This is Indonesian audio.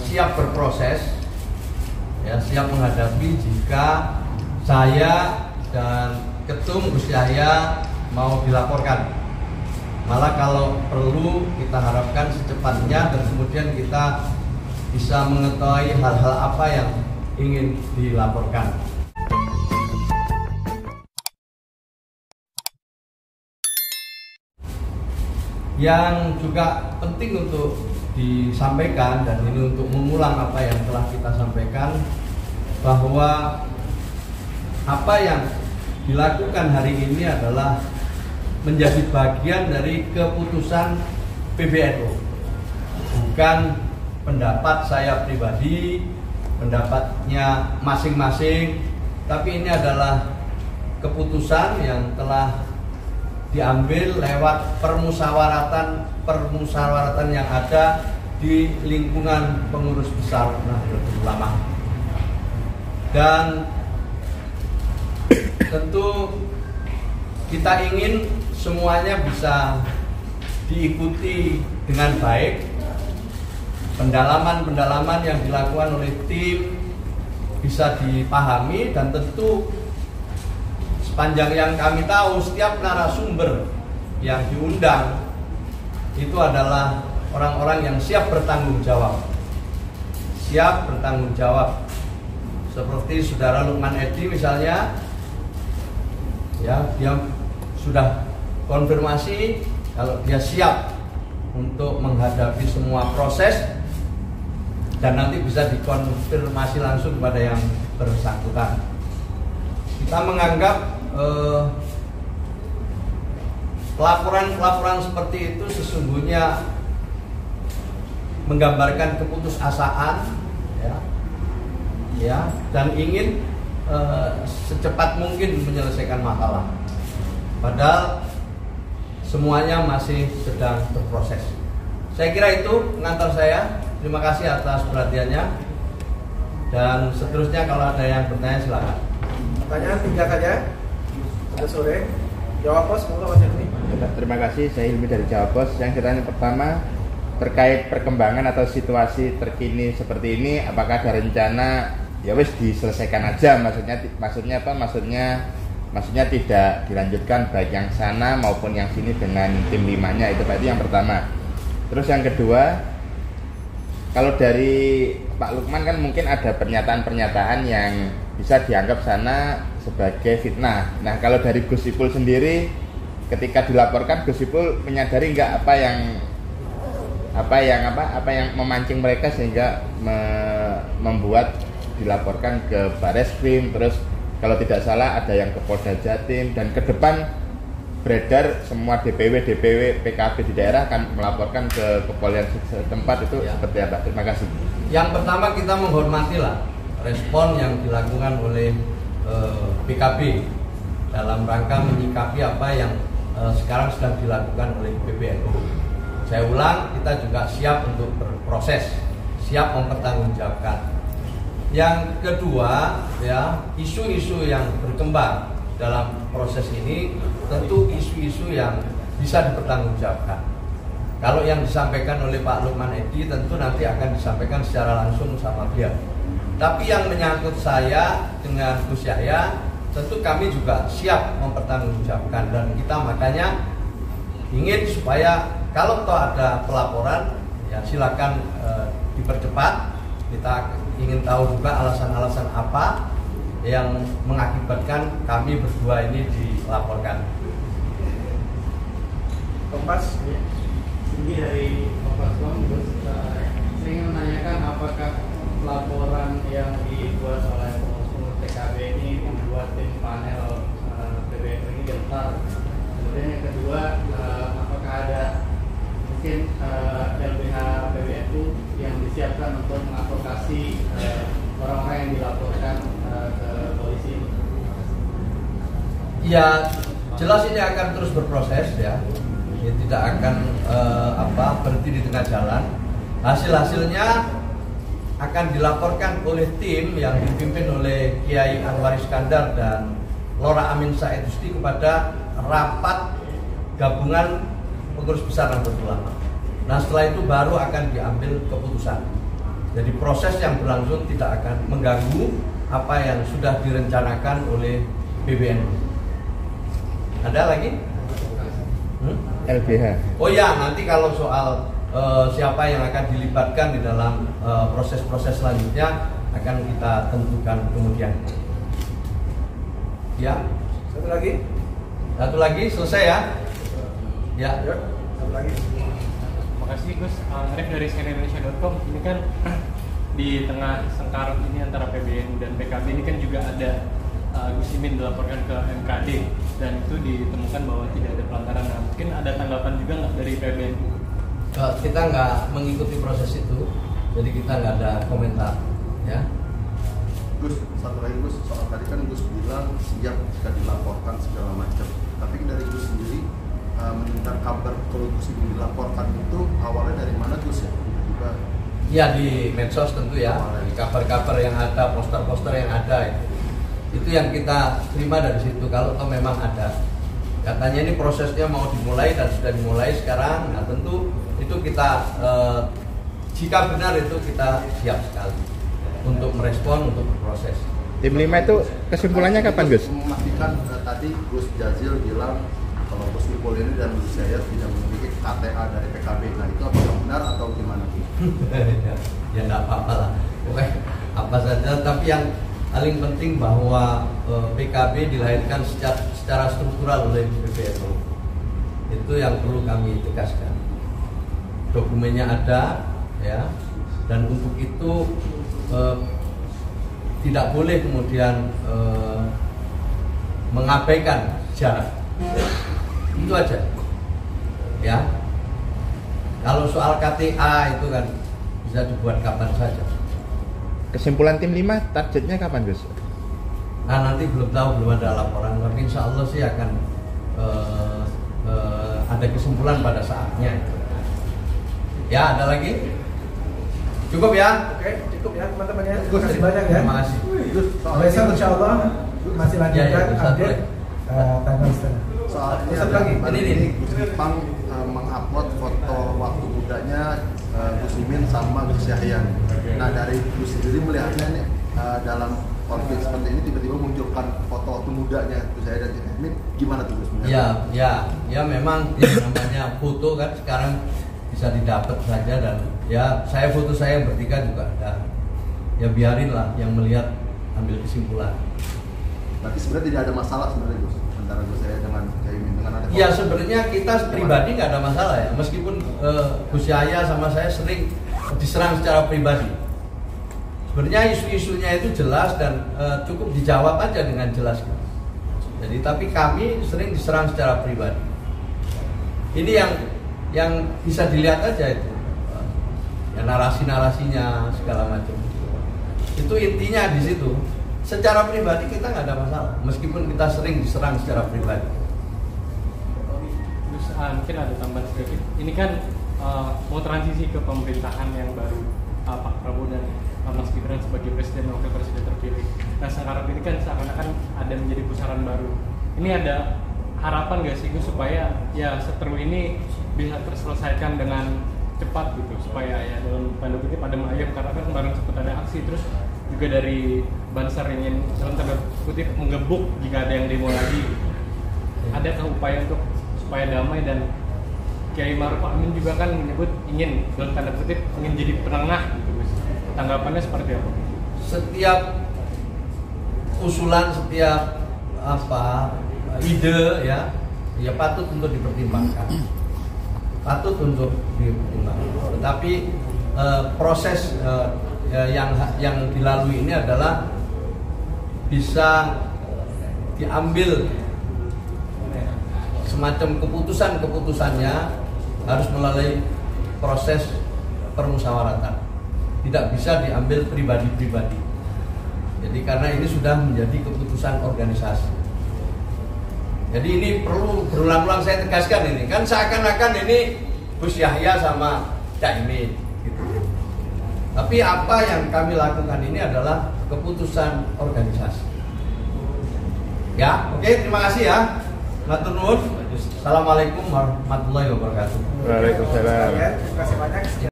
siap berproses, ya, siap menghadapi jika saya dan Ketum Gus Yahya mau dilaporkan. Malah kalau perlu kita harapkan secepatnya dan kemudian kita bisa mengetahui hal-hal apa yang ingin dilaporkan. Yang juga penting untuk disampaikan, dan ini untuk mengulang apa yang telah kita sampaikan, bahwa apa yang dilakukan hari ini adalah menjadi bagian dari keputusan PBNU, bukan pendapat saya pribadi, pendapatnya masing-masing, tapi ini adalah keputusan yang telah diambil lewat permusyawaratan yang ada di lingkungan pengurus besar Nahdlatul Ulama. Dan tentu kita ingin semuanya bisa diikuti dengan baik. Pendalaman-pendalaman yang dilakukan oleh tim bisa dipahami, dan tentu sepanjang yang kami tahu, setiap narasumber yang diundang itu adalah orang-orang yang siap bertanggung jawab. Siap bertanggung jawab. Seperti Saudara Lukman Edi misalnya, ya, dia sudah konfirmasi kalau dia siap untuk menghadapi semua proses, dan nanti bisa dikonfirmasi langsung kepada yang bersangkutan. Kita menganggap pelaporan-pelaporan seperti itu sesungguhnya menggambarkan keputusasaan, ya, dan ingin secepat mungkin menyelesaikan masalah. Padahal semuanya masih sedang berproses. Saya kira itu pengantar saya. Terima kasih atas perhatiannya. Dan seterusnya kalau ada yang bertanya silakan. Pertanyaan 3 saja. Pada sore. Jawab Pos, semoga Mas Hilmi. Terima kasih, saya Hilmi dari Jawab Pos. Yang pertanyaan pertama terkait perkembangan atau situasi terkini seperti ini, apakah ada rencana ya wis diselesaikan aja, maksudnya apa? Maksudnya tidak dilanjutkan baik yang sana maupun yang sini dengan tim 5-nya, itu berarti yang pertama. Terus yang kedua, kalau dari Pak Lukman kan mungkin ada pernyataan-pernyataan yang bisa dianggap sana sebagai fitnah. Nah, kalau dari Gus Ipul sendiri, ketika dilaporkan Gus Ipul menyadari nggak apa yang memancing mereka sehingga membuat dilaporkan ke Bareskrim, terus kalau tidak salah ada yang ke Polda Jatim, dan ke depan beredar semua DPW PKB di daerah akan melaporkan ke kepolisian setempat, itu ya. Seperti apa? Terima kasih. Yang pertama, kita menghormatilah respon yang dilakukan oleh PKB dalam rangka menyikapi apa yang sekarang sedang dilakukan oleh PBNU. Saya ulang, kita juga siap untuk berproses, siap mempertanggungjawabkan. Yang kedua, ya, isu-isu yang berkembang dalam proses ini tentu isu-isu yang bisa dipertanggungjawabkan. Kalau yang disampaikan oleh Pak Lukman Edi tentu nanti akan disampaikan secara langsung sama beliau. Tapi yang menyangkut saya dengan Gus Yahya, tentu kami juga siap mempertanggungjawabkan, dan kita makanya ingin supaya kalau toh ada pelaporan, ya silakan dipercepat. Kita ingin tahu juga alasan-alasan apa yang mengakibatkan kami berdua ini dilaporkan. Kompas. Ini dari Kompas saya ingin menanyakan apakah laporan yang dibuat oleh pengurus TKB ini membuat tim panel PBNU ini gentar. Kemudian yang kedua, apakah ada mungkin LBH PBNU yang disiapkan untuk mengadvokasi orang-orang yang dilaporkan ke polisi? Ya, jelas ini akan terus berproses, ya. Ini tidak akan berhenti di tengah jalan. Hasil-hasilnya akan dilaporkan oleh tim yang dipimpin oleh Kiai Anwar Iskandar dan Lora Amin Saedusti kepada rapat gabungan pengurus besar Nahdlatul Ulama. Nah, setelah itu baru akan diambil keputusan. Jadi proses yang berlangsung tidak akan mengganggu apa yang sudah direncanakan oleh PBNU. Ada lagi? LBH. Oh ya, nanti kalau soal siapa yang akan dilibatkan di dalam proses-proses selanjutnya akan kita tentukan kemudian. Ya. Satu lagi selesai ya. Ya. Satu lagi. Makasih Gus. Arif dari cnnindonesia.com. Ini kan di tengah sengkarut ini antara PBNU dan PKB ini kan juga ada Gus Imin dilaporkan ke MKD dan itu ditemukan bahwa tidak ada pelanggaran. Nah, mungkin ada tanggapan juga nggak dari PBNU? Kita nggak mengikuti proses itu, jadi kita nggak ada komentar. Ya. Gus, satu lagi Gus, soal tadi kan Gus bilang siap jika dilaporkan segala macam. Tapi dari Gus sendiri mendengar kabar kalau Gus Imin dilaporkan itu awalnya dari mana Gus ya? Tiba-tiba Ya di medsos tentu ya, di kabar-kabar yang ada, poster-poster yang ada itu yang kita terima dari situ. Kalau toh memang ada, katanya ini prosesnya mau dimulai dan sudah dimulai sekarang. Nah tentu itu kita jika benar itu kita siap sekali untuk merespon, untuk berproses. Tim 5 itu kesimpulannya kapan Gus? Memastikan tadi Gus Jazil bilang kalau Gus Ipul ini dan Gus Yahya tidak memiliki KTA dari PKB. Nah itu apakah benar atau gimana? Ya nggak apa-apa lah, oke apa saja. Tapi yang paling penting bahwa PKB dilahirkan secara struktural oleh PBNU. Itu yang perlu kami tegaskan. Dokumennya ada, ya, dan untuk itu tidak boleh kemudian mengabaikan sejarah. Itu aja, ya. Kalau soal KTA itu kan bisa dibuat kapan saja. Kesimpulan tim 5 targetnya kapan Gus? Nah nanti belum tahu, belum ada laporan, tapi insya Allah sih akan ada kesimpulan pada saatnya. Ya, ada lagi? Cukup ya? Oke, cukup ya teman-teman ya. Terima kasih banyak ya. Terima kasih. Besok insya Allah masih lanjutkan Ya, satu update lagi. tanggal setengah. Soal ini Satu ada lagi. Ini. Gus Ipang mengupload foto waktu mudanya Gus Imin sama Gus Yahya. Nah dari Gus sendiri melihatnya nih dalam konflik seperti ini tiba-tiba munculkan foto waktu mudanya Gus Yahya dan Gus Imin, gimana tuh Gus? Ya memang yang namanya foto kan sekarang bisa didapat saja, dan ya foto saya bertiga juga ada. Ya biarinlah yang melihat ambil kesimpulan. Berarti sebenarnya tidak ada masalah sebenarnya Gus antara Gus Yahya dengan Caimin dengan ada. Ya sebenarnya kita pribadi nggak ada masalah ya, meskipun Gus Yahya sama saya sering diserang secara pribadi. Sebenarnya isu-isunya itu jelas dan cukup dijawab aja dengan jelas. Jadi tapi kami sering diserang secara pribadi. Ini yang bisa dilihat aja itu, ya narasi-narasinya segala macam. Itu intinya di situ. Secara pribadi kita nggak ada masalah, meskipun kita sering diserang secara pribadi. Terus mungkin ada tambahan sedikit. Ini kan mau transisi ke pemerintahan yang baru, Pak Prabowo dan Mas Gibran sebagai presiden dan wakil presiden terpilih. Nah sekarang ini kan seakan-akan ada menjadi pusaran baru. Ini ada harapan nggak sih Gus supaya ya seteru ini bisa terselesaikan dengan cepat gitu, supaya ya dalam tanda kutip adem ayem, karena kan kemarin sempat ada aksi, terus juga dari Banser ingin dalam tanda kutip menggebuk jika ada yang demo lagi. Adakah upaya untuk supaya damai, dan Kiai Ma'ruf Amin juga kan menyebut ingin dalam tanda kutip ingin jadi penengah gitu Gus. Tanggapannya seperti apa? Setiap usulan, setiap ide ya patut untuk dipertimbangkan. Patut untuk dipertimbangkan. Tetapi proses yang dilalui ini adalah bisa diambil semacam keputusannya harus melalui proses permusyawaratan. Tidak bisa diambil pribadi-pribadi. Jadi karena ini sudah menjadi keputusan organisasi. Jadi ini perlu berulang-ulang saya tegaskan ini. Kan seakan-akan ini Gus Yahya sama Caimin gitu. Tapi apa yang kami lakukan ini adalah keputusan organisasi. Ya, oke, terima kasih ya. Matur nuwun. Assalamualaikum warahmatullahi wabarakatuh. Waalaikumsalam. Terima kasih banyak.